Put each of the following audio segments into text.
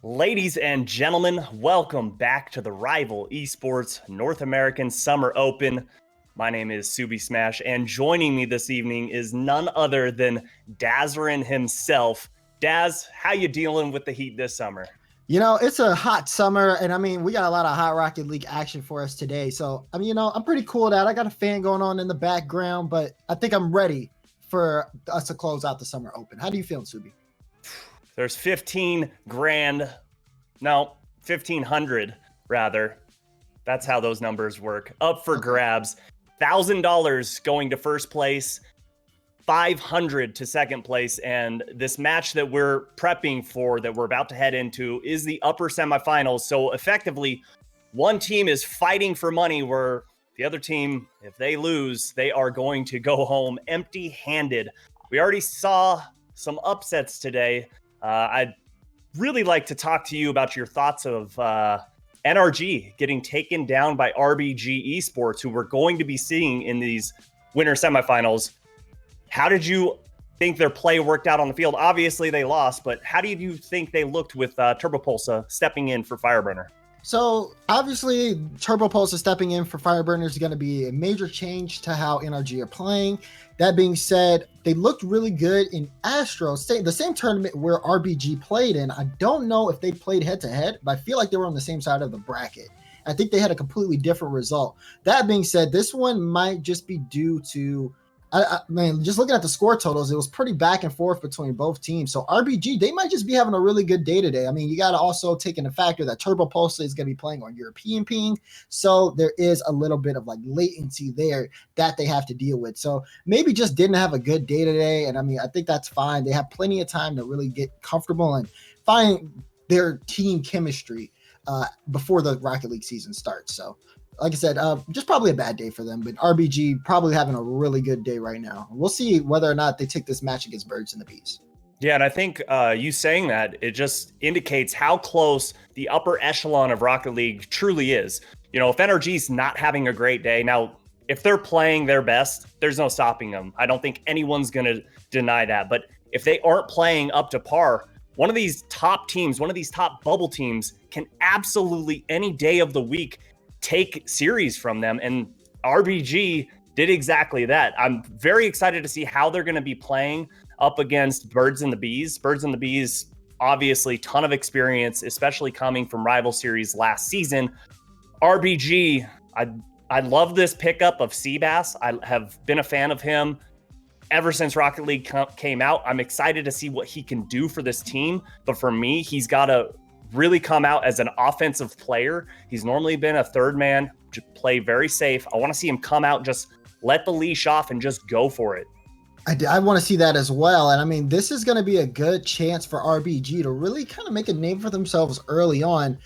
Ladies and gentlemen, welcome back to the Rival Esports North American Summer Open. My name is Subi Smash, and joining me this evening is none other than Dazarin himself. Daz, how you dealing with the heat this summer? You know, it's a hot summer, and I mean, we got a lot of Hot Rocket League action for us today. So, I mean, I'm pretty cool with that. I got a fan going on in the background, but I think I'm ready for us to close out the Summer Open. How do you feel, Subi? There's 15 grand, no, 1,500 rather. That's how those numbers work. Up for grabs. $1,000 going to first place, 500 to second place, and this match that we're prepping for, that we're about to head into, is the upper semifinals. So effectively, one team is fighting for money where the other team, if they lose, they are going to go home empty-handed. We already saw some upsets today. I'd really like to talk to you about your thoughts of NRG getting taken down by RBG eSports, who we're going to be seeing in these winter semifinals. How did you think their play worked out on the field? Obviously, they lost, but how do you think they looked with Turbo Pulsa stepping in for Fireburner? So, obviously, Turbo Pulsa stepping in for Fireburner is going to be a major change to how NRG are playing. That being said, they looked really good in Astro, the same tournament where RBG played in. I don't know if they played head-to-head, but I feel like they were on the same side of the bracket. I think they had a completely different result. That being said, this one might just be due to just looking at the score totals, it was pretty back and forth between both teams. So RBG, they might just be having a really good day today. I mean, you got to also take into factor that Turbo Pulsa is going to be playing on European ping. So there is a little bit of like latency there that they have to deal with. So maybe just didn't have a good day today. And I mean, I think that's fine. They have plenty of time to really get comfortable and find their team chemistry before the Rocket League season starts. So like I said, just probably a bad day for them, but RBG probably having a really good day right now. We'll see whether or not they take this match against Birds and the Bees. Yeah, and I think you saying that, it just indicates how close the upper echelon of Rocket League truly is. You know, if NRG's not having a great day, now, if they're playing their best, there's no stopping them. I don't think anyone's going to deny that. But if they aren't playing up to par, one of these top teams, one of these top bubble teams can absolutely any day of the week take series from them, and RBG did exactly that. I'm very excited to see how they're going to be playing up against Birds and the Bees. Birds and the Bees, obviously, ton of experience, especially coming from Rival Series last season. RBG, I love this pickup of Seabass. I have been a fan of him ever since Rocket League came out. I'm excited to see what he can do for this team, but for me, he's got to really come out as an offensive player. He's normally been a third man, to play very safe. I want to see him come out, just let the leash off and just go for it. I want to see that as well. And I mean, this is going to be a good chance for RBG to really kind of make a name for themselves early on.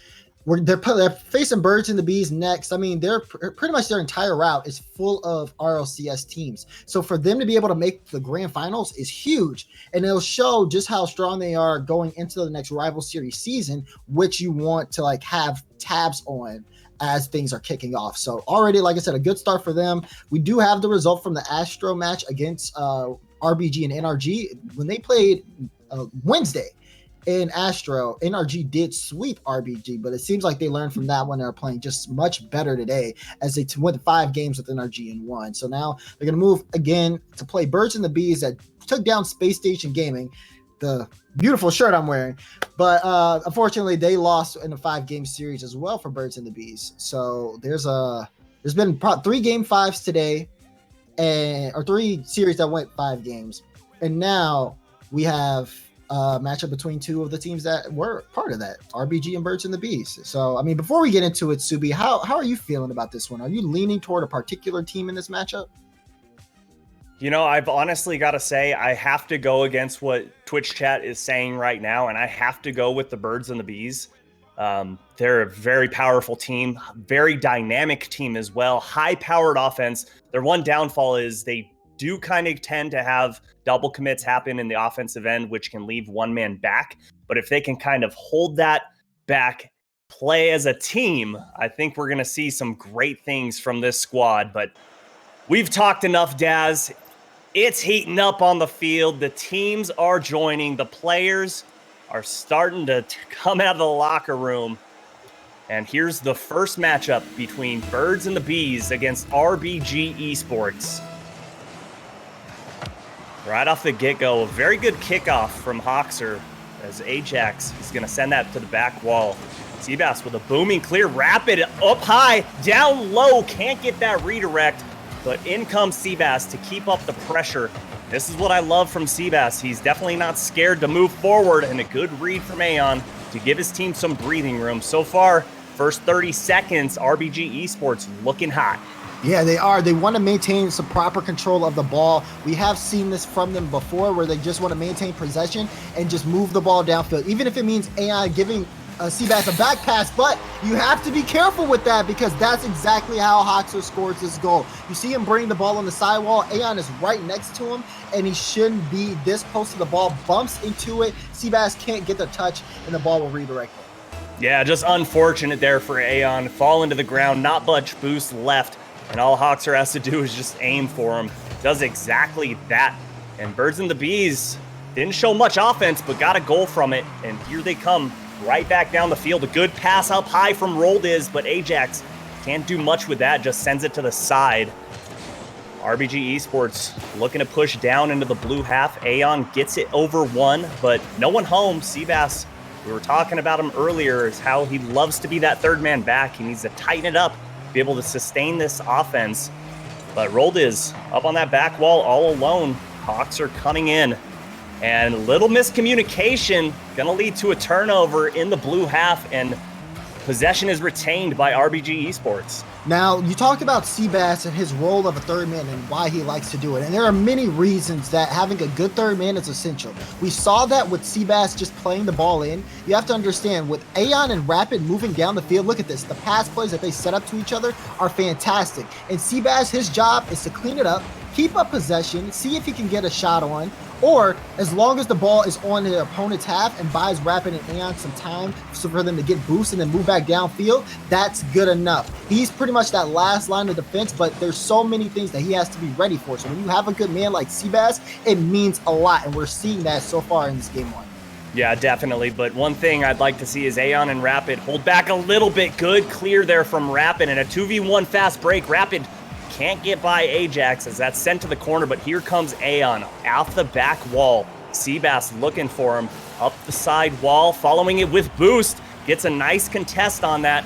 They're facing Birds and the Bees next. I mean, they're pretty much their entire route is full of RLCS teams. So for them to be able to make the grand finals is huge. And it'll show just how strong they are going into the next Rival Series season, which you want to like have tabs on as things are kicking off. So already, like I said, a good start for them. We do have the result from the Astro match against RBG and NRG. When they played Wednesday in Astro, NRG did sweep RBG, but it seems like they learned from that one. They're playing just much better today as they went 5 games with NRG and won. So now they're going to move again to play Birds and the Bees that took down Space Station Gaming, the beautiful shirt I'm wearing. But unfortunately, they lost in a 5-game series as well for Birds and the Bees. So there's been 3 game 5s today, or 3 series that went 5 games. And now we have matchup between 2 of the teams that were part of that, RBG and Birds and the Bees. So, I mean, before we get into it, Subi, how are you feeling about this one? Are you leaning toward a particular team in this matchup? You know, I've honestly got to say, I have to go against what Twitch chat is saying right now, and I have to go with the Birds and the Bees. They're a very powerful team, very dynamic team as well, high-powered offense. Their one downfall is they do kind of tend to have double commits happen in the offensive end, which can leave one man back. But if they can kind of hold that back, play as a team, I think we're going to see some great things from this squad. But we've talked enough, Daz. It's heating up on the field. The teams are joining. The players are starting to come out of the locker room. And here's the first matchup between Birds and the Bees against RBG eSports. Right off the get-go, a very good kickoff from Hoxer as Ajax is going to send that to the back wall. Seabass with a booming clear, rapid, up high, down low, can't get that redirect, but in comes Seabass to keep up the pressure. This is what I love from Seabass. He's definitely not scared to move forward, and a good read from Aeon to give his team some breathing room. So far, first 30 seconds, RBG eSports looking hot. Yeah, they are. They want to maintain some proper control of the ball. We have seen this from them before where they just want to maintain possession and just move the ball downfield, even if it means Aeon giving Seabass a back pass, but you have to be careful with that because that's exactly how Hoxer scores his goal. You see him bring the ball on the sidewall. Aeon is right next to him, and he shouldn't be this close to the ball. Bumps into it. Seabass can't get the touch, and the ball will redirect him. Yeah, just unfortunate there for Aeon. Fall into the ground, not much boost left, and all Hoxer has to do is just aim for him. Does exactly that. And Birds and the Bees didn't show much offense, but got a goal from it, and here they come. Right back down the field. A good pass up high from Roldiz, but Ajax can't do much with that, just sends it to the side. RBG eSports looking to push down into the blue half. Aeon gets it over one, but no one home. Seabass, we were talking about him earlier, is how he loves to be that third man back. He needs to tighten it up, be able to sustain this offense. But Roldiz up on that back wall all alone. Hawks are coming in. And little miscommunication gonna lead to a turnover in the blue half, and possession is retained by RBG eSports. Now, you talked about Seabass and his role of a third man and why he likes to do it. And there are many reasons that having a good third man is essential. We saw that with Seabass just playing the ball in. You have to understand, with Aeon and Rapid moving down the field, look at this. The pass plays that they set up to each other are fantastic. And Seabass, his job is to clean it up, keep up possession, see if he can get a shot on, or as long as the ball is on the opponent's half and buys Rapid and Aeon some time for them to get boost and then move back downfield, that's good enough. He's pretty much that last line of defense, but there's so many things that he has to be ready for. So when you have a good man like Seabass, it means a lot, and we're seeing that so far in this game one. Yeah, definitely. But one thing I'd like to see is Aeon and Rapid hold back a little bit. Good clear there from Rapid, and a 2v1 fast break. Rapid can't get by Ajax as that's sent to the corner, but here comes Aeon off the back wall. Seabass looking for him up the side wall, following it with boost. Gets a nice contest on that.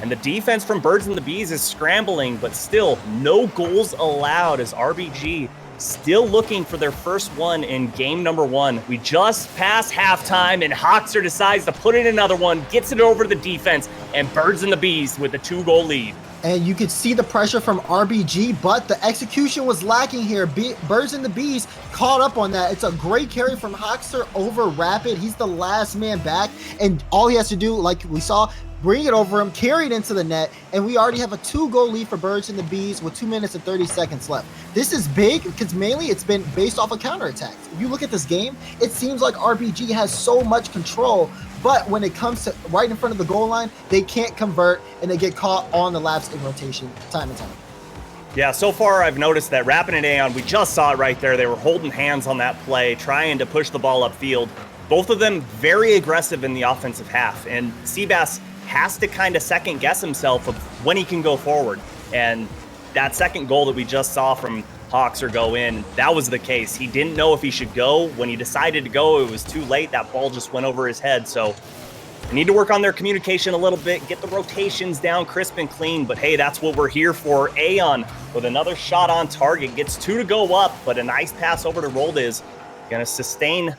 And the defense from Birds and the Bees is scrambling, but still no goals allowed as RBG still looking for their first one in game number one. We just passed halftime, and Hoxer decides to put in another one, gets it over to the defense, and Birds and the Bees with a 2-goal lead. And you could see the pressure from RBG, but the execution was lacking here. Birds and the Bees caught up on that. It's a great carry from Hoxer over Rapid. He's the last man back, and all he has to do, like we saw, bring it over him, carry it into the net, and we already have a 2-goal lead for Birds and the Bees with 2 minutes and 30 seconds left. This is big because mainly it's been based off of counterattacks. If you look at this game, it seems like RBG has so much control, but when it comes to right in front of the goal line, they can't convert, and they get caught on the laps in rotation time and time. Yeah, so far I've noticed that Rapid and Aeon, we just saw it right there. They were holding hands on that play, trying to push the ball upfield. Both of them very aggressive in the offensive half, and Seabass has to kind of second guess himself of when he can go forward. And that second goal that we just saw from Hoxer go in, that was the case. He didn't know if he should go. When he decided to go, it was too late. That ball just went over his head. So they need to work on their communication a little bit, get the rotations down crisp and clean. But hey, that's what we're here for. Aeon with another shot on target, gets 2 to go up, but a nice pass over to Roldiz. Gonna sustain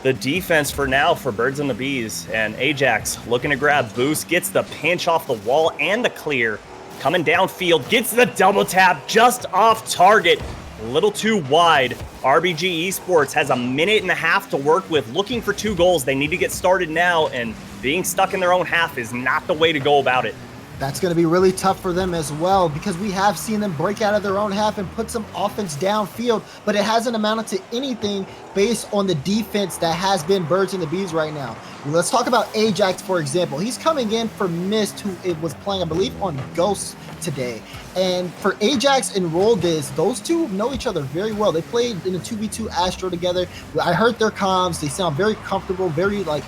the defense for now for Birds and the Bees. And Ajax looking to grab boost, gets the pinch off the wall and the clear. Coming downfield, gets the double tap just off target. A little too wide. RBG eSports has a minute and a half to work with, looking for 2 goals. They need to get started now, and being stuck in their own half is not the way to go about it. That's going to be really tough for them as well, because we have seen them break out of their own half and put some offense downfield, but it hasn't amounted to anything based on the defense that has been Birds and the Bees right now. Let's talk about Ajax, for example. He's coming in for Mist, who it was playing, I believe, on Ghosts today. And for Ajax and Roldiz, those two know each other very well. They played in a 2v2 Astro together. I heard their comms. They sound very comfortable, very like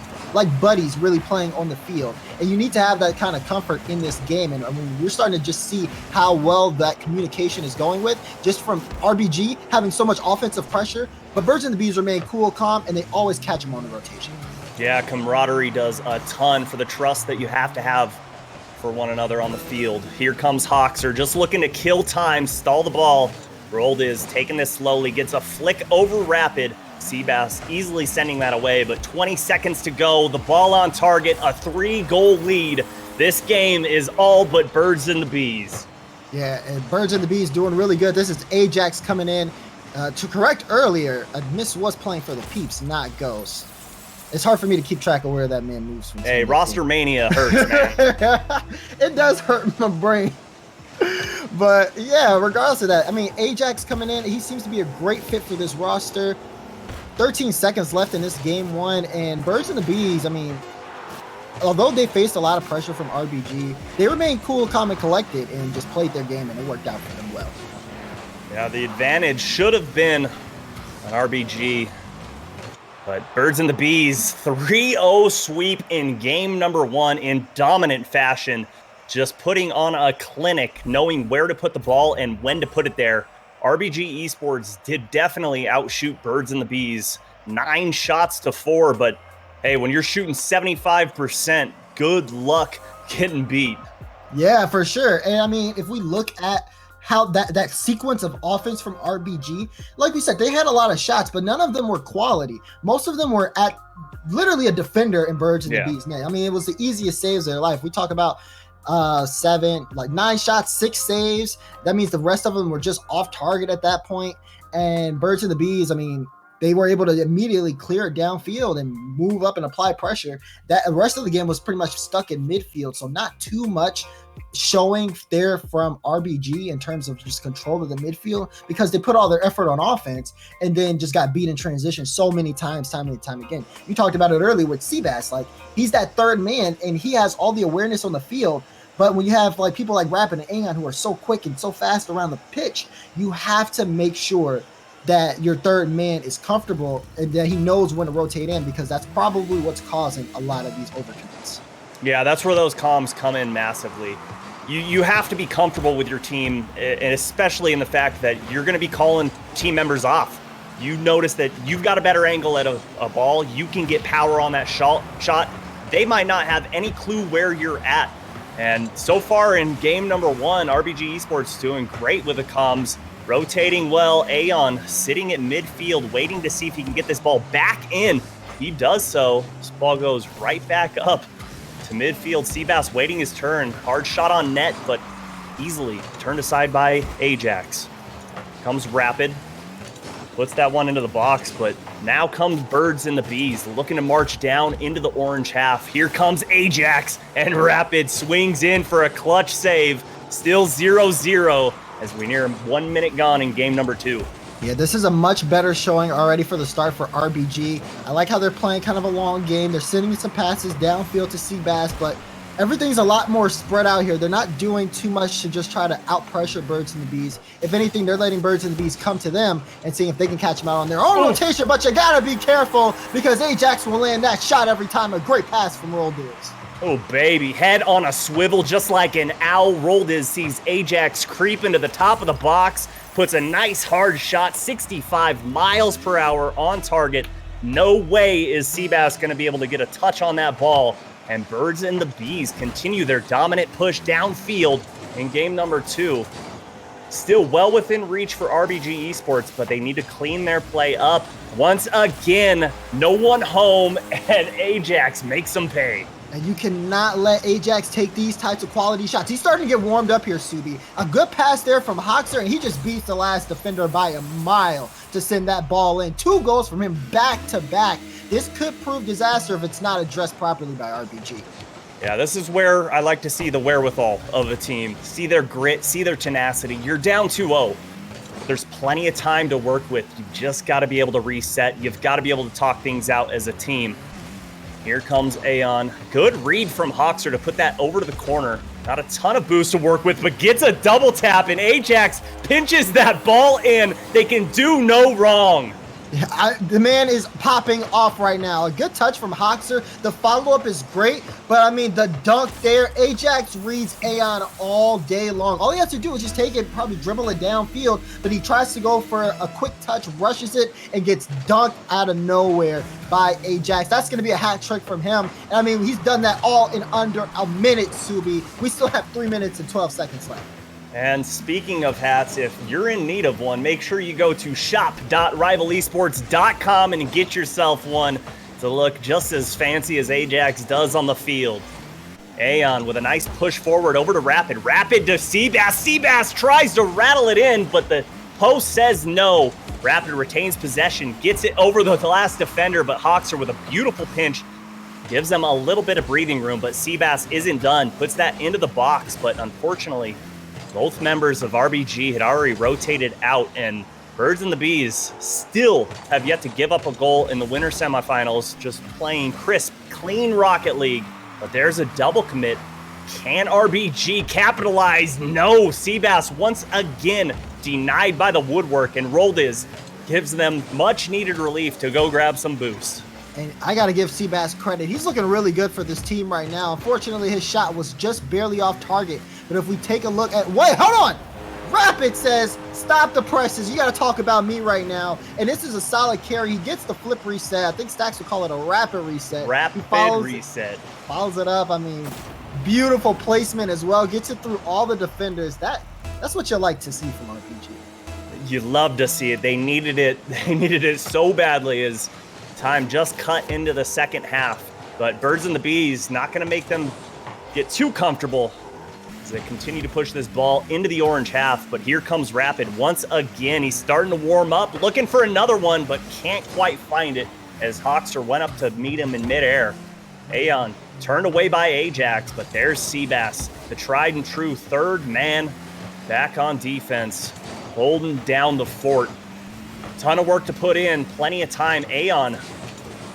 buddies really playing on the field. And you need to have that kind of comfort in this game. And I mean, we're starting to just see how well that communication is going with just from RBG having so much offensive pressure. But Birds and the Bees remain cool, calm, and they always catch them on the rotation. Yeah, camaraderie does a ton for the trust that you have to have for one another on the field. Here comes Hawkser, just looking to kill time, stall the ball. Roldiz taking this slowly, gets a flick over Rapid. Seabass easily sending that away, but 20 seconds to go. The ball on target, a 3-goal lead. This game is all but Birds and the Bees. Yeah, and Birds and the Bees doing really good. This is Ajax coming in. To correct earlier, Miss was playing for the Peeps, not Ghost. It's hard for me to keep track of where that man moves from. Hey, roster mania hurts, man. It does hurt my brain. But yeah, regardless of that, I mean, Ajax coming in, he seems to be a great fit for this roster. 13 seconds left in this game one, and Birds and the Bees, I mean, although they faced a lot of pressure from RBG, they remained cool, calm, and collected and just played their game, and it worked out for them well. Yeah, the advantage should have been on RBG, but Birds and the Bees, 3-0 sweep in game number one in dominant fashion, just putting on a clinic, knowing where to put the ball and when to put it there. RBG eSports did definitely outshoot Birds and the Bees, 9 shots to 4, but hey, when you're shooting 75%, good luck getting beat. Yeah, for sure. And I mean, if we look at how that sequence of offense from RBG, like we said, they had a lot of shots, but none of them were quality. Most of them were at literally a defender in Birds and the Bees net. I mean, it was the easiest saves of their life. We talk about 9 shots, 6 saves. That means the rest of them were just off target at that point. And Birds and the Bees, I mean, they were able to immediately clear it downfield and move up and apply pressure. That the rest of the game was pretty much stuck in midfield, so not too much showing there from RBG in terms of just control of the midfield, because they put all their effort on offense and then just got beat in transition so many times, time and time again. You talked about it earlier with Seabass. Like, he's that third man and he has all the awareness on the field. But when you have like people like Rapid and Aeon who are so quick and so fast around the pitch, you have to make sure that your third man is comfortable and that he knows when to rotate in, because that's probably what's causing a lot of these overcommits. Yeah, that's where those comms come in massively. You have to be comfortable with your team, and especially in the fact that you're going to be calling team members off. You notice that you've got a better angle at a ball. You can get power on that shot. They might not have any clue where you're at. And so far in game number one, RBG eSports doing great with the comms, rotating well. Aeon sitting at midfield, waiting to see if he can get this ball back in. He does so. This ball goes right back up to midfield. Seabass waiting his turn. Hard shot on net, but easily turned aside by Ajax. Comes Rapid. Puts that one into the box, but now comes Birds and the Bees, looking to march down into the orange half. Here comes Ajax, and Rapid swings in for a clutch save. Still 0-0 as we near 1 minute gone in game number two. Yeah, this is a much better showing already for the start for RBG. I like how they're playing kind of a long game. They're sending some passes downfield to Seabass, but everything's a lot more spread out here. They're not doing too much to just try to out-pressure Birds and the Bees. If anything, they're letting Birds and the Bees come to them and seeing if they can catch them out on their own rotation, but you gotta be careful because Ajax will land that shot every time. A great pass from Roldiz. Oh, baby. Head on a swivel just like an owl. Roldiz sees Ajax creep into the top of the box, puts a nice hard shot, 65 miles per hour on target. No way is Seabass going to be able to get a touch on that ball. And Birds and the Bees continue their dominant push downfield in game number two. Still well within reach for RBG eSports, but they need to clean their play up. Once again, no one home, and Ajax makes them pay. And you cannot let Ajax take these types of quality shots. He's starting to get warmed up here, Subi. A good pass there from Hawkser, and he just beats the last defender by a mile to send that ball in. 2 goals from him back to back. This could prove disaster if it's not addressed properly by RBG. Yeah, this is where I like to see the wherewithal of a team. See their grit, see their tenacity. You're down 2-0. There's plenty of time to work with. You just got to be able to reset. You've got to be able to talk things out as a team. Here comes Aeon. Good read from Hoxer to put that over to the corner. Not a ton of boost to work with, but gets a double tap, and Ajax pinches that ball in. They can do no wrong. The man is popping off right now. A good touch from Hoxer. The follow-up is great, but I mean, the dunk there, Ajax reads Aeon all day long. All he has to do is just take it, probably dribble it downfield, but he tries to go for a quick touch, rushes it, and gets dunked out of nowhere by Ajax. That's going to be a hat trick from him. And I mean, he's done that all in under a minute, Subi. We still have 3 minutes and 12 seconds left. And speaking of hats, if you're in need of one, make sure you go to shop.rivalesports.com and get yourself one to look just as fancy as Ajax does on the field. Aeon with a nice push forward over to Rapid. Rapid to Seabass. Seabass tries to rattle it in, but the post says no. Rapid retains possession, gets it over the last defender, but Hoxer with a beautiful pinch gives them a little bit of breathing room, but Seabass isn't done. Puts that into the box, but unfortunately, both members of RBG had already rotated out, and Birds and the Bees still have yet to give up a goal in the winter semifinals, just playing crisp, clean Rocket League. But there's a double commit. Can RBG capitalize? No. Seabass once again denied by the woodwork, and Roldiz gives them much needed relief to go grab some boost. And I got to give Seabass credit. He's looking really good for this team right now. Unfortunately, his shot was just barely off target. But if we take a look at... Wait, hold on! Rapid says, stop the presses. You got to talk about me right now. And this is a solid carry. He gets the flip reset. I think Stacks would call it a rapid reset. Rapid reset. Follows it up. I mean, beautiful placement as well. Gets it through all the defenders. That's what you like to see from RPG. You love to see it. They needed it. They needed it so badly as time just cut into the second half. But Birds and the Bees not going to make them get too comfortable as they continue to push this ball into the orange half. But here comes Rapid once again. He's starting to warm up, looking for another one, but can't quite find it as Hoxer went up to meet him in midair. Aeon turned away by Ajax, but there's Seabass, the tried and true third man back on defense, holding down the fort. Ton of work to put in, plenty of time. Aeon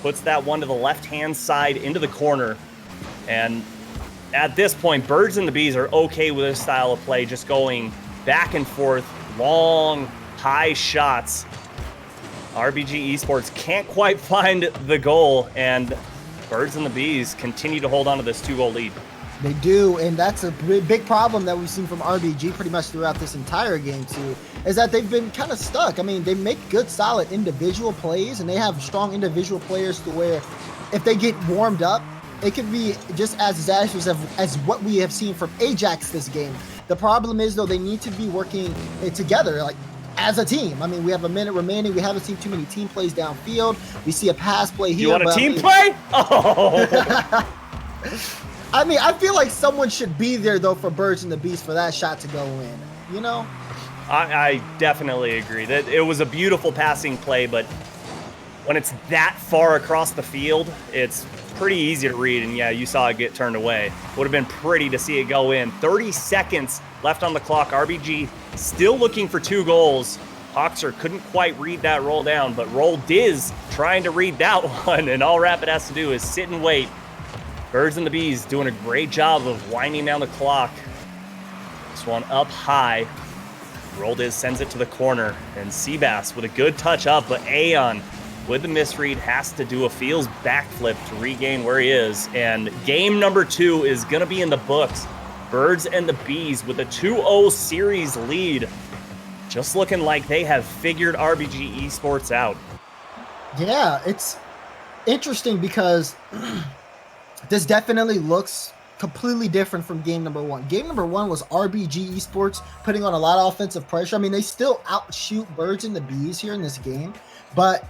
puts that one to the left-hand side into the corner. And at this point, Birds and the Bees are okay with this style of play, just going back and forth, long, high shots. RBG eSports can't quite find the goal, and Birds and the Bees continue to hold on to this 2-goal lead. They do, and that's a big problem that we've seen from RBG pretty much throughout this entire game too, is that they've been kind of stuck. I mean, they make good, solid individual plays, and they have strong individual players to where if they get warmed up, it could be just as disastrous as what we have seen from Ajax this game. The problem is, though, they need to be working together, like as a team. I mean, we have a minute remaining. We haven't seen too many team plays downfield. We see a pass play here. You want a team play? Oh! I mean, I feel like someone should be there, though, for Birds and the Beast for that shot to go in, you know? I definitely agree. That it was a beautiful passing play, but when it's that far across the field, it's pretty easy to read. And yeah, you saw it get turned away. Would have been pretty to see it go in. 30 seconds left on the clock. RBG still looking for 2 goals. Hoxer couldn't quite read that roll down, but Roldiz trying to read that one, and all Rapid has to do is sit and wait. Birds and the Bees doing a great job of winding down the clock. This one up high. Roldiz sends it to the corner, and Seabass with a good touch up, but Aeon with the misread has to do a feels backflip to regain where he is. And game number 2 is going to be in the books. Birds and the Bees with a 2-0 series lead. Just looking like they have figured RBG eSports out. Yeah, it's interesting because this definitely looks completely different from game number 1. Game number 1 was RBG eSports putting on a lot of offensive pressure. I mean, they still outshoot Birds and the Bees here in this game, but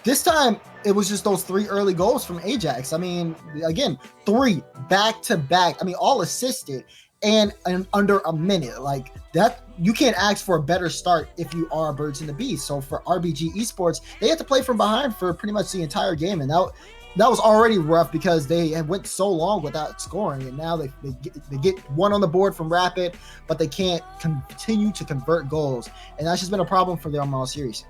this time it was just those 3 early goals from Ajax. I mean, again, 3 back-to-back. I mean, all assisted and under a minute. Like that, you can't ask for a better start if you are Birds and the Bees. So for RBG eSports, they had to play from behind for pretty much the entire game, and that was already rough because they had went so long without scoring, and now they get one on the board from Rapid, but they can't continue to convert goals, and that's just been a problem for them all series.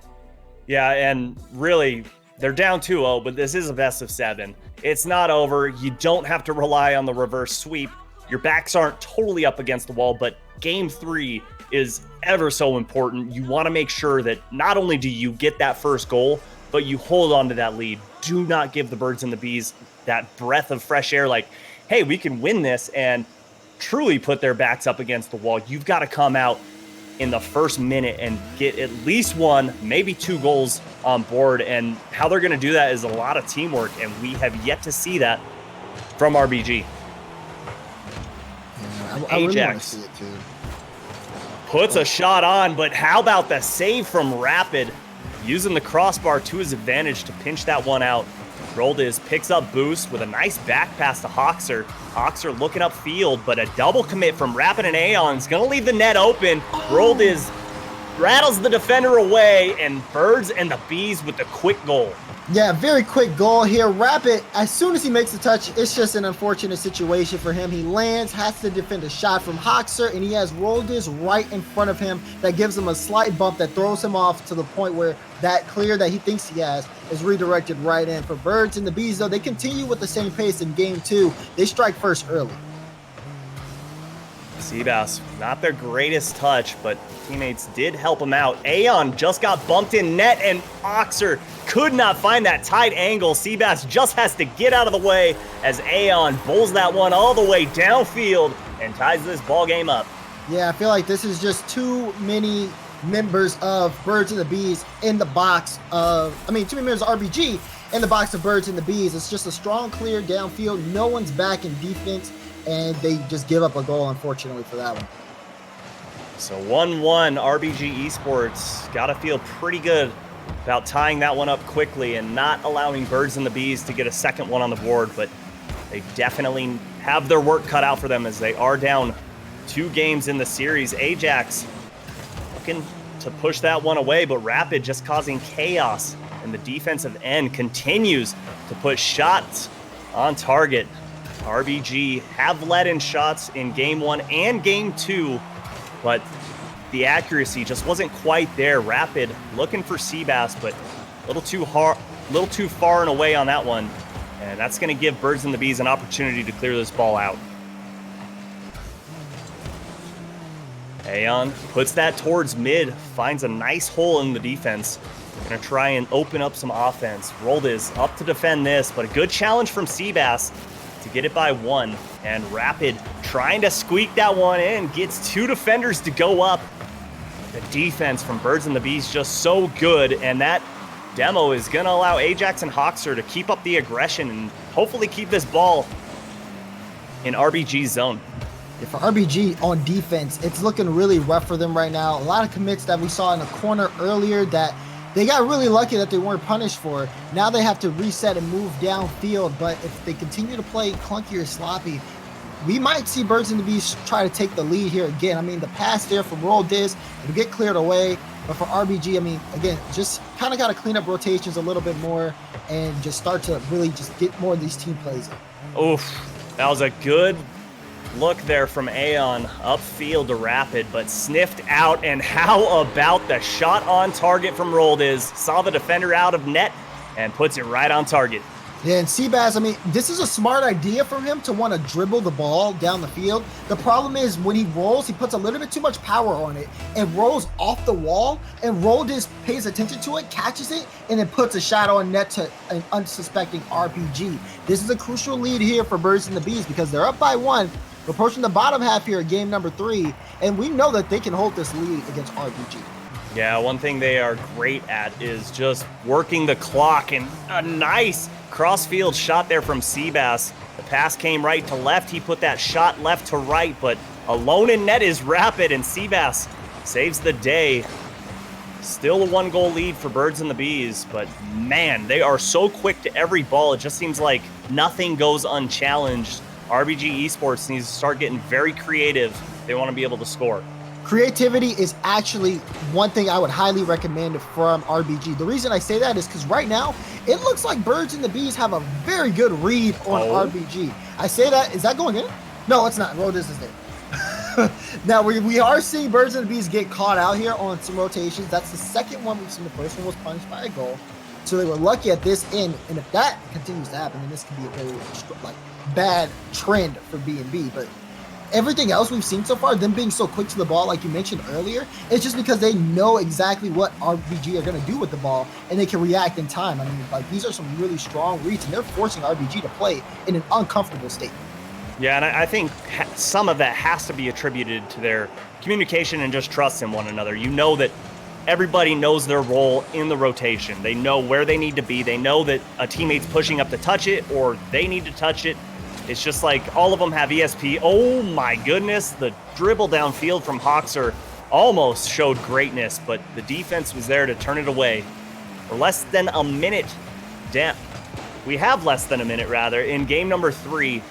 Yeah, and really, they're down 2-0, but this is a best of 7. It's not over. You don't have to rely on the reverse sweep. Your backs aren't totally up against the wall, but game 3 is ever so important. You want to make sure that not only do you get that first goal, but you hold on to that lead. Do not give the Birds and the Bees that breath of fresh air like, hey, we can win this, and truly put their backs up against the wall. You've got to come out in the first minute and get at least 1, maybe 2 goals on board. And how they're going to do that is a lot of teamwork, and we have yet to see that from RBG. Yeah, I really want to see it too. Puts a shot on, but how about the save from Rapid? Using the crossbar to his advantage to pinch that one out. Roldiz picks up boost with a nice back pass to Hoxer. Hoxer looking upfield, but a double commit from Rapid and Aeon is going to leave the net open. Roldiz rattles the defender away, and Birds and the Bees with the quick goal. Yeah, very quick goal here. Rapid, as soon as he makes the touch, it's just an unfortunate situation for him. He lands, has to defend a shot from Hoxer, and he has Roldiz right in front of him. That gives him a slight bump that throws him off to the point where that clear that he thinks he has is redirected right in. For Birds and the Bees, though, they continue with the same pace in game 2. They strike first early. Seabass, not their greatest touch, but teammates did help him out. Aeon just got bumped in net, and Hoxer could not find that tight angle. Seabass just has to get out of the way as Aeon bowls that one all the way downfield and ties this ball game up. Yeah, I feel like this is just too many members of Birds and the Bees in the box of, too many members of RBG in the box of Birds and the Bees. It's just a strong clear downfield. No one's back in defense, and they just give up a goal, unfortunately, for that one. So 1-1, RBG eSports got to feel pretty good about tying that one up quickly and not allowing Birds and the Bees to get a second one on the board, but they definitely have their work cut out for them as they are down 2 games in the series. Ajax looking to push that one away, but Rapid just causing chaos, and the defensive end continues to put shots on target. RBG have led in shots in game 1 and game 2, but the accuracy just wasn't quite there. Rapid looking for Seabass, but a little too far and away on that one, and that's going to give Birds and the Bees an opportunity to clear this ball out. Aeon puts that towards mid, finds a nice hole in the defense. Gonna try and open up some offense. Roldiz up to defend this, but a good challenge from Seabass to get it by 1. And Rapid trying to squeak that one in, gets 2 defenders to go up. The defense from Birds and the Bees just so good, and that demo is gonna allow Ajax and Hoxer to keep up the aggression and hopefully keep this ball in RBG's zone. Yeah, for RBG on defense, it's looking really rough for them right now. A lot of commits that we saw in the corner earlier that they got really lucky that they weren't punished for. Now they have to reset and move downfield, but if they continue to play clunky or sloppy, we might see Birds and the Bees try to take the lead here again. The pass there from Roldiz, it'll get cleared away, but for RBG, again, just kind of got to clean up rotations a little bit more and just start to really just get more of these team plays in. Oof, that was a good look there from Aeon upfield to Rapid, but sniffed out. And how about the shot on target from Roldiz? Saw the defender out of net and puts it right on target. Yeah, and Seabass, this is a smart idea for him to want to dribble the ball down the field. The problem is when he rolls, he puts a little bit too much power on it and rolls off the wall, and Roldiz pays attention to it, catches it, and then puts a shot on net to an unsuspecting RPG. This is a crucial lead here for Birds and the Bees because they're up by 1. We're approaching the bottom half here at game number 3, and we know that they can hold this lead against RBG. Yeah, one thing they are great at is just working the clock, and a nice crossfield shot there from Seabass. The pass came right to left. He put that shot left to right, but alone in net is Rapid, and Seabass saves the day. Still a 1-goal lead for Birds and the Bees, but man, they are so quick to every ball. It just seems like nothing goes unchallenged. RBG eSports needs to start getting very creative. They want to be able to score. Creativity is actually one thing I would highly recommend from RBG. The reason I say that is because right now, it looks like Birds and the Bees have a very good read on RBG. I say that, is that going in? No, it's not. This is there. Now, we are seeing Birds and the Bees get caught out here on some rotations. That's the second one we've seen. The first one was punished by a goal. So they were lucky at this end. And if that continues to happen, then this could be a very bad trend for B&B. But everything else we've seen so far, them being so quick to the ball, like you mentioned earlier, it's just because they know exactly what RBG are going to do with the ball, and they can react in time. I mean, these are some really strong reads, and they're forcing RBG to play in an uncomfortable state. Yeah, and I think some of that has to be attributed to their communication and just trust in one another. You know that everybody knows their role in the rotation. They know where they need to be. They know that a teammate's pushing up to touch it, or they need to touch it. It's just like all of them have ESP. Oh my goodness, the dribble downfield from Hoxer almost showed greatness, but the defense was there to turn it away. For less than a minute, we have less than a minute rather, in game number 3.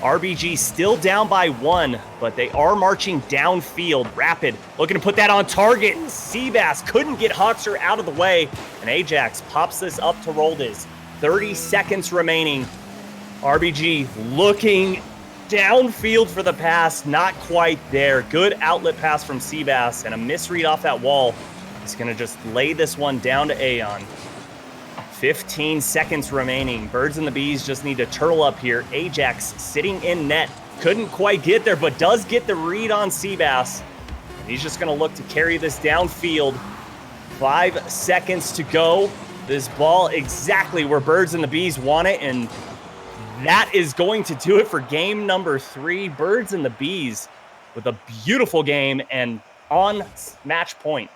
RBG still down by 1, but they are marching downfield. Rapid looking to put that on target. Seabass couldn't get Hoxer out of the way, and Ajax pops this up to Roldiz. 30 seconds remaining. RBG looking downfield for the pass, not quite there. Good outlet pass from Seabass, and a misread off that wall. He's going to just lay this one down to Aeon. 15 seconds remaining. Birds and the Bees just need to turtle up here. Ajax sitting in net. Couldn't quite get there, but does get the read on Seabass. He's just going to look to carry this downfield. 5 seconds to go. This ball exactly where Birds and the Bees want it, and that is going to do it for game number 3. Birds and the Bees with a beautiful game and on match point.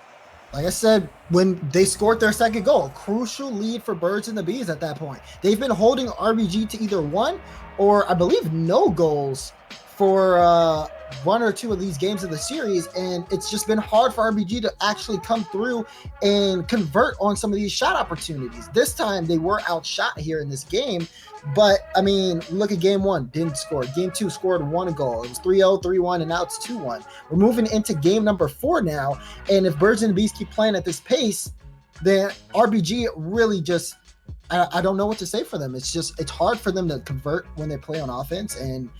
Like I said, when they scored their second goal, crucial lead for Birds and the Bees at that point. They've been holding RBG to either 1 or I believe no goals for 1 or 2 of these games of the series, and it's just been hard for RBG to actually come through and convert on some of these shot opportunities. This time they were outshot here in this game, but I mean, look at game 1, didn't score. Game 2 scored 1 goal. It was 3-0, 3-1, and now it's 2-1. We're moving into game number 4 now, and if Birds and the Bees keep playing at this pace, then RBG really just, I don't know what to say for them. It's hard for them to convert when they play on offense, and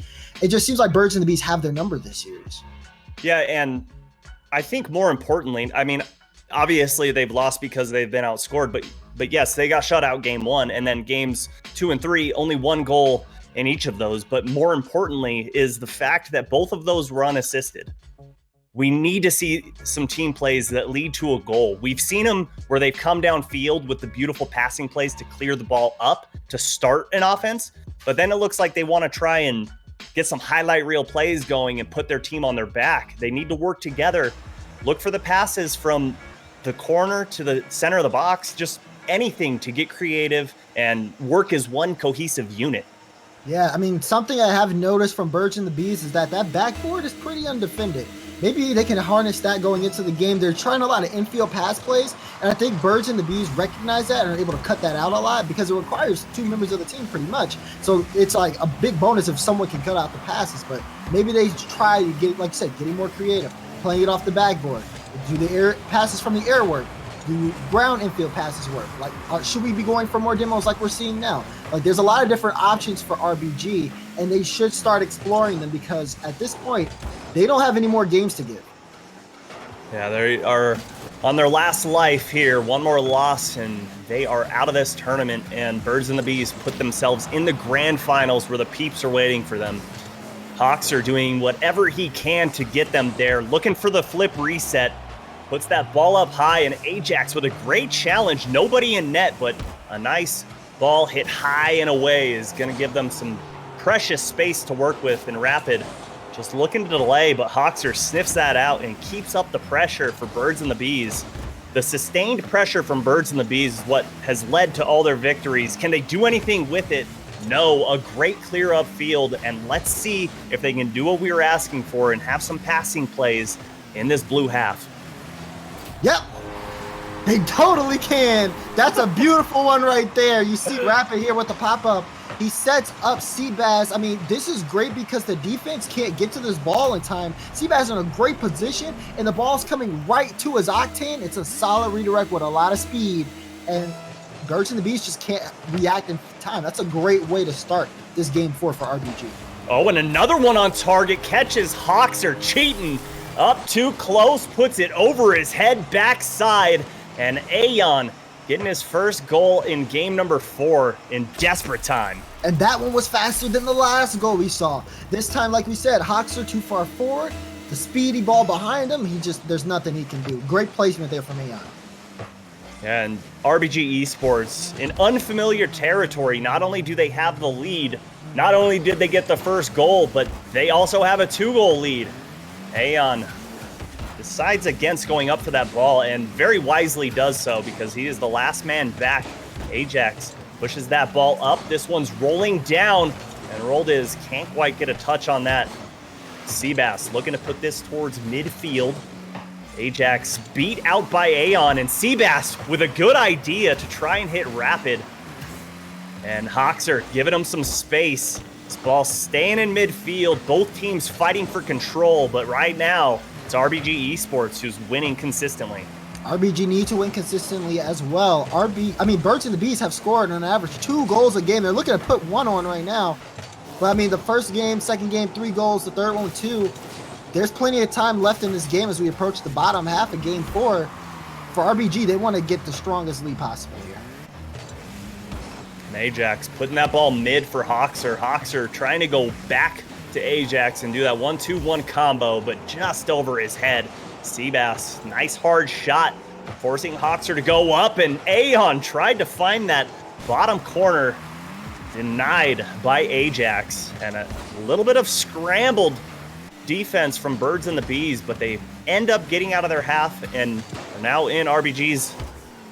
it just seems like Birds and the Bees have their number this series. Yeah, and I think more importantly, I mean, obviously they've lost because they've been outscored, but yes, they got shut out game 1, and then games 2 and 3, only 1 goal in each of those. But more importantly is the fact that both of those were unassisted. We need to see some team plays that lead to a goal. We've seen them where they've come downfield with the beautiful passing plays to clear the ball up to start an offense, but then it looks like they want to try and get some highlight reel plays going and put their team on their back. They need to work together. Look for the passes from the corner to the center of the box, just anything to get creative and work as one cohesive unit. Yeah, I mean, something I have noticed from Birds and the Bees is that backboard is pretty undefended. Maybe they can harness that going into the game. They're trying a lot of infield pass plays, and I think Birds and the Bees recognize that and are able to cut that out a lot because it requires 2 members of the team pretty much. So it's like a big bonus if someone can cut out the passes, but maybe they try to get, like I said, getting more creative, playing it off the backboard, do the air passes from the air work, do ground infield passes work? Like, should we be going for more demos like we're seeing now? Like, there's a lot of different options for RBG, and they should start exploring them because at this point, they don't have any more games to give. Yeah, they are on their last life here. 1 more loss, and they are out of this tournament, and Birds and the Bees put themselves in the grand finals where the peeps are waiting for them. Hawks are doing whatever he can to get them there, looking for the flip reset. Puts that ball up high, and Ajax with a great challenge. Nobody in net, but a nice ball hit high and away is going to give them some precious space to work with. And Rapid just looking to delay, but Hoxer sniffs that out and keeps up the pressure for Birds and the Bees. The sustained pressure from Birds and the Bees is what has led to all their victories. Can they do anything with it? No, a great clear up field, and let's see if they can do what we were asking for and have some passing plays in this blue half. Yep, they totally can. That's a beautiful one right there. You see Rapid here with the pop-up, He sets up Seabass. I mean, this is great because the defense can't get to this ball in time. Seabass is in a great position, and the ball's coming right to his Octane. It's a solid redirect with a lot of speed, and Birds and the Bees just can't react in time. That's a great way to start this game 4 for RBG. Oh, and another one on target. Catches Hoxer cheating. Up too close, puts it over his head, backside, and Aeon getting his first goal in game number 4 in desperate time. And that one was faster than the last goal we saw. This time, like we said, Hoxer too far forward. The speedy ball behind him, there's nothing he can do. Great placement there from Aeon. And RBG eSports in unfamiliar territory. Not only do they have the lead, not only did they get the first goal, but they also have a 2-goal lead. Aeon decides against going up for that ball and very wisely does so because he is the last man back. Ajax pushes that ball up. This one's rolling down and Roldiz can't quite get a touch on that. Seabass looking to put this towards midfield. Ajax beat out by Aeon, and Seabass with a good idea to try and hit Rapid. And Hoxer giving him some space. This ball staying in midfield. Both teams fighting for control, but right now it's RBG eSports who's winning consistently. RBG need to win consistently as well. Birds and the Bees have scored on average 2 goals a game. They're looking to put 1 on right now. But I mean, the first game, second game, 3 goals, the third one, 2. There's plenty of time left in this game as we approach the bottom half of game 4. For RBG, they want to get the strongest lead possible here. And Ajax putting that ball mid for Hoxer. Hoxer trying to go back to Ajax and do that 1-2-1 combo, but just over his head. Seabass, nice hard shot, forcing Hoxer to go up, and Aeon tried to find that bottom corner, denied by Ajax, and a little bit of scrambled defense from Birds and the Bees, but they end up getting out of their half and are now in RBG's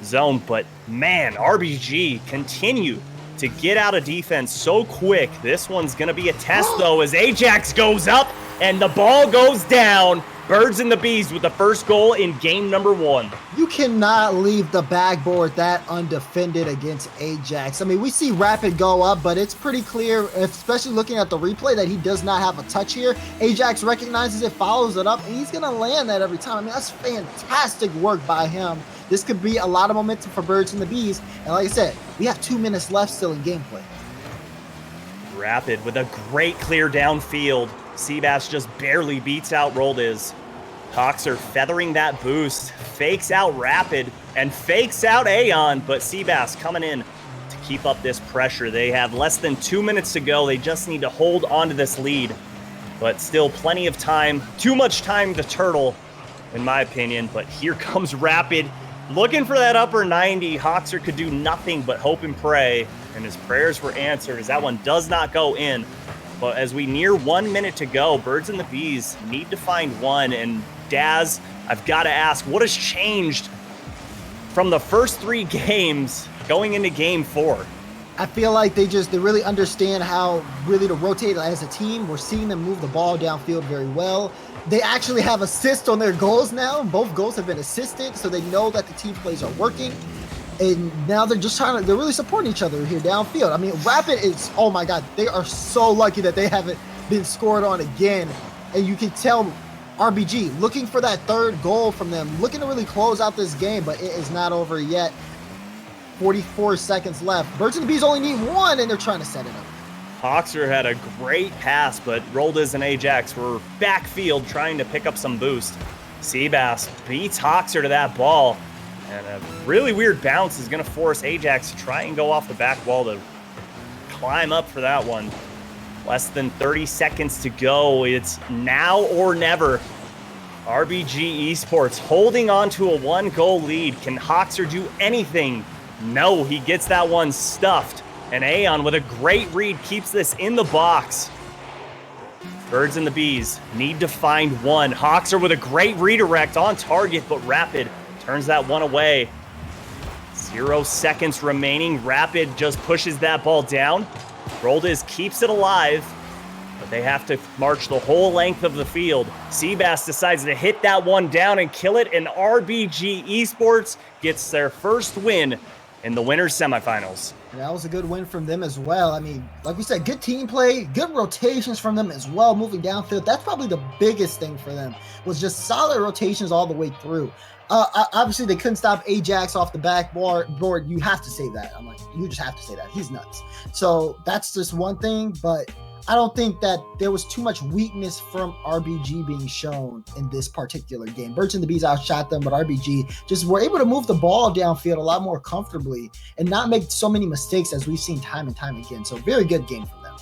zone. But man, RBG continue to get out of defense so quick. This one's gonna be a test though, as Ajax goes up and the ball goes down. Birds and the Bees with the first goal in game number 1. You cannot leave the backboard that undefended against Ajax. I mean, we see Rapid go up, but it's pretty clear, especially looking at the replay, that he does not have a touch here. Ajax recognizes it, follows it up, and he's going to land that every time. I mean, that's fantastic work by him. This could be a lot of momentum for Birds and the Bees. And like I said, we have 2 minutes left still in gameplay. Rapid with a great clear downfield. Seabass just barely beats out Roldiz. Hoxer feathering that boost, fakes out Rapid, and fakes out Aeon, but Seabass coming in to keep up this pressure. They have less than 2 minutes to go. They just need to hold on to this lead, but still plenty of time. Too much time to turtle, in my opinion, but here comes Rapid. Looking for that upper 90. Hoxer could do nothing but hope and pray, and his prayers were answered as that one does not go in. But as we near 1 minute to go, Birds and the Bees need to find one. And Daz, I've got to ask, what has changed from the first 3 games going into game 4? I feel like they really understand how really to rotate as a team. We're seeing them move the ball downfield very well. They actually have assists on their goals now. Both goals have been assisted, so they know that the team plays are working. And now they're just they're really supporting each other here downfield. I mean, Rapid is, oh my God, they are so lucky that they haven't been scored on again. And you can tell RBG looking for that 3rd goal from them, looking to really close out this game, but it is not over yet. 44 seconds left. Birds and the Bees only need 1, and they're trying to set it up. Hoxer had a great pass, but Roldiz and Ajax were backfield trying to pick up some boost. Seabass beats Hoxer to that ball. And a really weird bounce is going to force Ajax to try and go off the back wall to climb up for that one. Less than 30 seconds to go. It's now or never. RBG eSports holding on to a 1-goal lead. Can Hoxer do anything? No, he gets that one stuffed. And Aeon with a great read keeps this in the box. Birds and the Bees need to find one. Hoxer with a great redirect on target, but Rapid turns that one away. 0 seconds remaining. Rapid just pushes that ball down. Roldiz keeps it alive, but they have to march the whole length of the field. Seabass decides to hit that one down and kill it, and RBG eSports gets their first win in the winners semifinals. And that was a good win from them as well. I mean, like we said, good team play, good rotations from them as well, moving downfield. That's probably the biggest thing for them, was just solid rotations all the way through. Obviously, they couldn't stop Ajax off the backboard. You have to say that. I'm like, you just have to say that. He's nuts. So that's just one thing, but I don't think that there was too much weakness from RBG being shown in this particular game. Birds and the Bees outshot them, but RBG just were able to move the ball downfield a lot more comfortably and not make so many mistakes as we've seen time and time again. So very good game for them.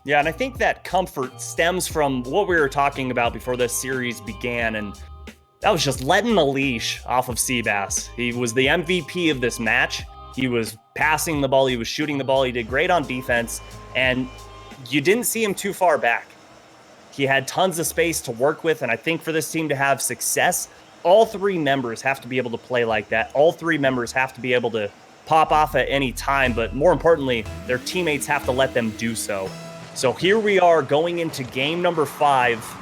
Yeah, and I think that comfort stems from what we were talking about before this series began, and that was just letting the leash off of Seabass. He was the MVP of this match. He was passing the ball, he was shooting the ball, he did great on defense, and you didn't see him too far back. He had tons of space to work with, and I think for this team to have success, all three members have to be able to play like that. All three members have to be able to pop off at any time, but more importantly, their teammates have to let them do so. So here we are going into game number 5.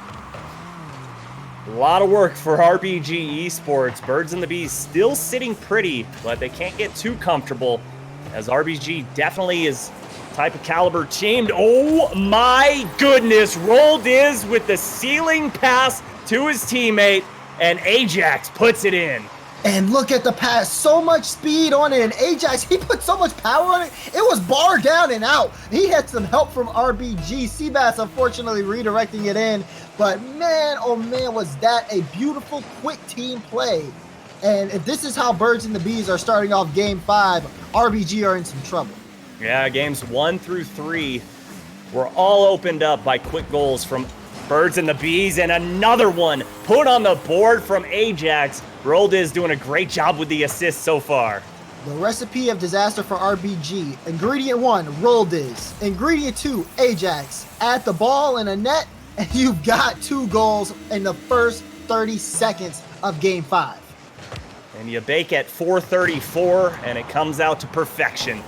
A lot of work for RBG eSports. Birds and the Bees still sitting pretty, but they can't get too comfortable, as RBG definitely is type of caliber team. Oh my goodness, Roldiz with the ceiling pass to his teammate, and Ajax puts it in. And look at the pass, so much speed on it, and Ajax, he put so much power on it, it was bar down and out. He had some help from RBG. Seabass unfortunately redirecting it in, but man, oh man, was that a beautiful, quick team play. And if this is how Birds and the Bees are starting off game 5, RBG are in some trouble. Yeah, games 1 through 3 were all opened up by quick goals from Birds and the Bees, and another one put on the board from Ajax. Roldiz doing a great job with the assist so far. The recipe of disaster for RBG. Ingredient 1, Roldiz. Ingredient 2, Ajax. Add the ball in a net, and you've got 2 goals in the first 30 seconds of game 5. And you bake at 4:34, and it comes out to perfection.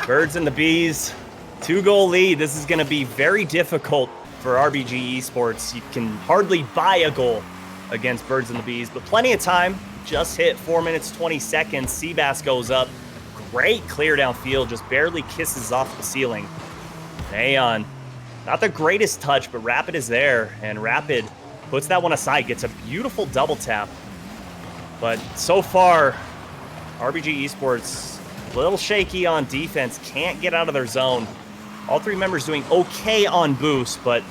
Birds and the Bees, 2-goal lead. This is going to be very difficult for RBG eSports. You can hardly buy a goal against Birds and the Bees, but plenty of time. Just hit 4 minutes, 20 seconds. Seabass goes up. Great clear downfield, just barely kisses off the ceiling. Aeon, not the greatest touch, but Rapid is there, and Rapid puts that one aside, gets a beautiful double tap. But so far, RBG eSports a little shaky on defense, can't get out of their zone. All three members doing okay on boost, but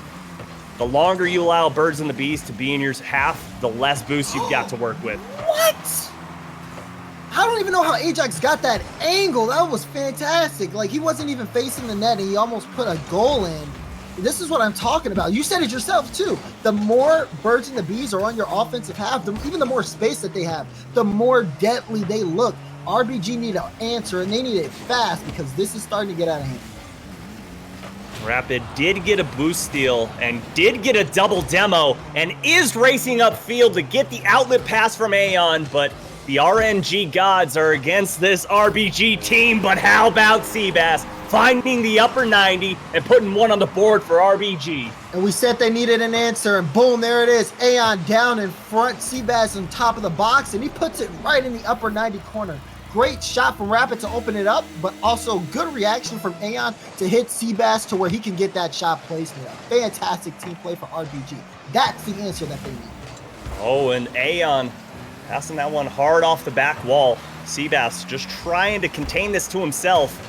the longer you allow Birds and the Bees to be in your half, the less boost you've got to work with. What? I don't even know how Ajax got that angle. That was fantastic. Like, he wasn't even facing the net, and he almost put a goal in. This is what I'm talking about. You said it yourself, too. The more Birds and the Bees are on your offensive half, even the more space that they have, the more deadly they look. RBG need an answer, and they need it fast, because this is starting to get out of hand. Rapid did get a boost steal and did get a double demo and is racing upfield to get the outlet pass from Aeon, but the RNG gods are against this RBG team. But how about Seabass finding the upper 90 and putting one on the board for RBG? And we said they needed an answer, and boom, there it is. Aeon down in front, Seabass on top of the box, and he puts it right in the upper 90 corner. Great shot from Rapid to open it up, but also good reaction from Aeon to hit Seabass to where he can get that shot placed there. Fantastic team play for RBG. That's the answer that they need. Oh, and Aeon passing that one hard off the back wall. Seabass just trying to contain this to himself.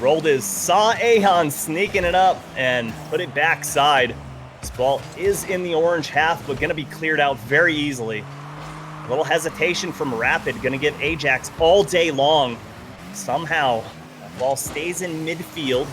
Roldiz saw Aeon sneaking it up and put it backside. This ball is in the orange half, but going to be cleared out very easily. A little hesitation from Rapid, going to give Ajax all day long. Somehow, that ball stays in midfield.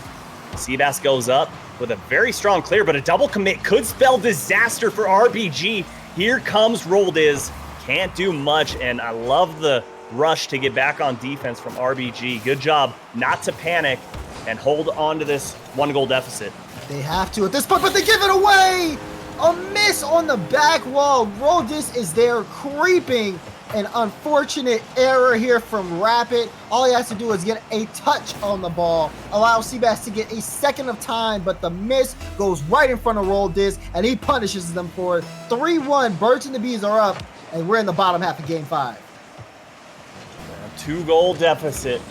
Seabass goes up with a very strong clear, but a double commit could spell disaster for RBG. Here comes Roldiz. Can't do much, and I love the rush to get back on defense from RBG. Good job not to panic and hold on to this 1-goal deficit. They have to at this point, but they give it away! A miss on the back wall. Roldiz is there creeping. An unfortunate error here from Rapid. All he has to do is get a touch on the ball, allow Seabass to get a second of time, but the miss goes right in front of Roldiz, and he punishes them for it. 3-1, Birds and the Bees are up, and we're in the bottom half of game 5. 2-goal deficit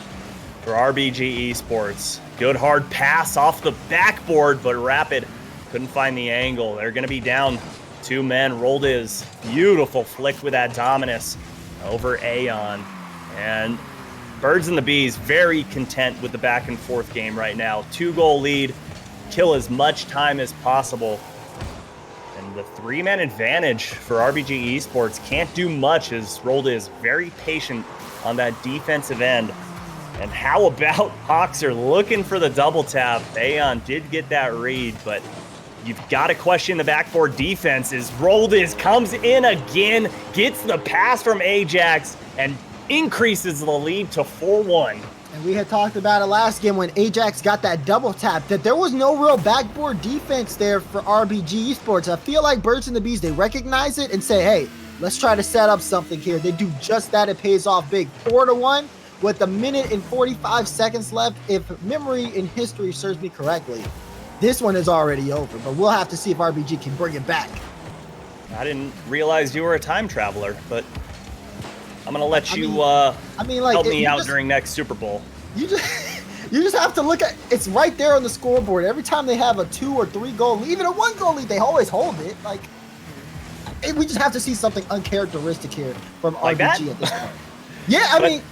for RBG eSports. Good hard pass off the backboard, but Rapid couldn't find the angle. They're going to be down 2 men. Rolled his beautiful flick with that Dominus over Aeon. And Birds and the Bees very content with the back and forth game right now. 2-goal lead, kill as much time as possible. And the 3-man advantage for RBG eSports can't do much as Rolled is very patient on that defensive end. And how about Hawks are looking for the double tap? Aeon did get that read, but you've got to question the backboard defense as Rolled comes in again, gets the pass from Ajax, and increases the lead to 4-1. And we had talked about it last game when Ajax got that double tap, that there was no real backboard defense there for RBG eSports. I feel like Birds and the Bees, they recognize it and say, hey, let's try to set up something here. They do just that. It pays off big. 4-1 with 1 minute and 45 seconds left. If memory and history serves me correctly, this one is already over, but we'll have to see if RBG can bring it back. I didn't realize you were a time traveler, but I'm going to let you help me out during next Super Bowl. You just have to look at it's right there on the scoreboard. Every time they have a 2 or 3 goal lead, even a 1-goal lead, they always hold it. Like, we just have to see something uncharacteristic here from like RBG at this point. Yeah, I mean,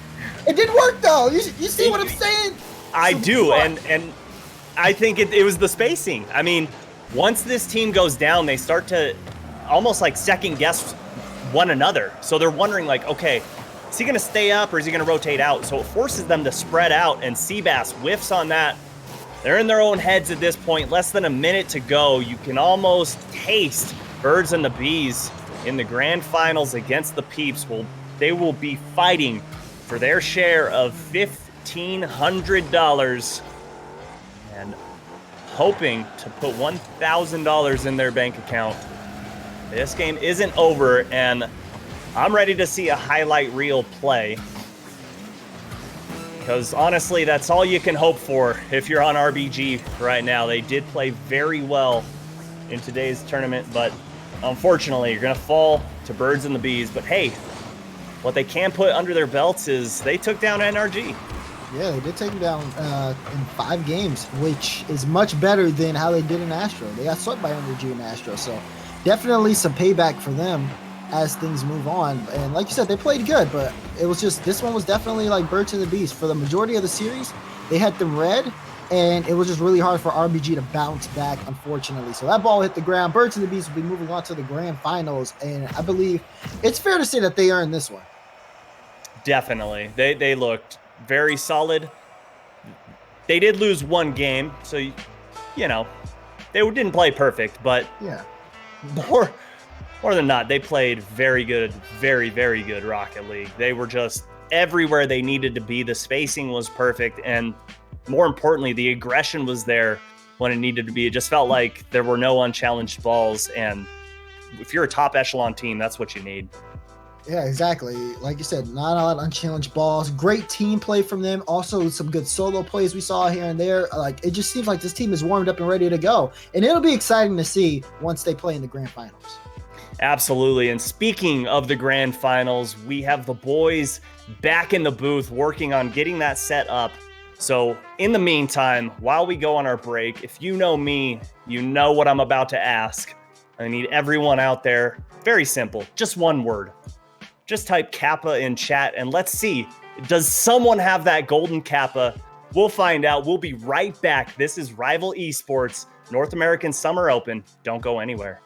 it didn't work though. You see what I'm saying? I do, and I think it was the spacing. I mean, once this team goes down, they start to almost like second guess one another. So they're wondering like, okay, is he going to stay up or is he going to rotate out? So it forces them to spread out, and Seabass whiffs on that. They're in their own heads at this point. Less than a minute to go. You can almost taste Birds and the Bees in the grand finals against the Peeps. They will be fighting for their share of $1,500 and hoping to put $1,000 in their bank account. This game isn't over, and I'm ready to see a highlight reel play. Because honestly, that's all you can hope for if you're on RBG right now. They did play very well in today's tournament, but unfortunately, you're going to fall to Birds and the Bees. But hey, what they can put under their belts is they took down NRG. Yeah, they did take them down in 5 games, which is much better than how they did in Astro. They got swept by NRG in Astro, so definitely some payback for them as things move on. And like you said, they played good, but it was just, this one was definitely like Birds and the Bees. For the majority of the series, they had them red, and it was just really hard for RBG to bounce back, unfortunately. So that ball hit the ground. Birds and the Bees will be moving on to the grand finals, and I believe it's fair to say that they earned this one. Definitely. They looked very solid. They did lose 1 game, so, you know, they didn't play perfect, but yeah, more than not, they played very good, very, very good Rocket League. They were just everywhere they needed to be. The spacing was perfect, and more importantly, the aggression was there when it needed to be. It just felt like there were no unchallenged balls, and if you're a top echelon team, that's what you need. Yeah, exactly. Like you said, not a lot of unchallenged balls. Great team play from them. Also, some good solo plays we saw here and there. Like, it just seems like this team is warmed up and ready to go. And it'll be exciting to see once they play in the grand finals. Absolutely. And speaking of the grand finals, we have the boys back in the booth working on getting that set up. So in the meantime, while we go on our break, if you know me, you know what I'm about to ask. I need everyone out there. Very simple. Just one word. Just type Kappa in chat and let's see, does someone have that golden Kappa? We'll find out. We'll be right back. This is Rival Esports, North American Summer Open. Don't go anywhere.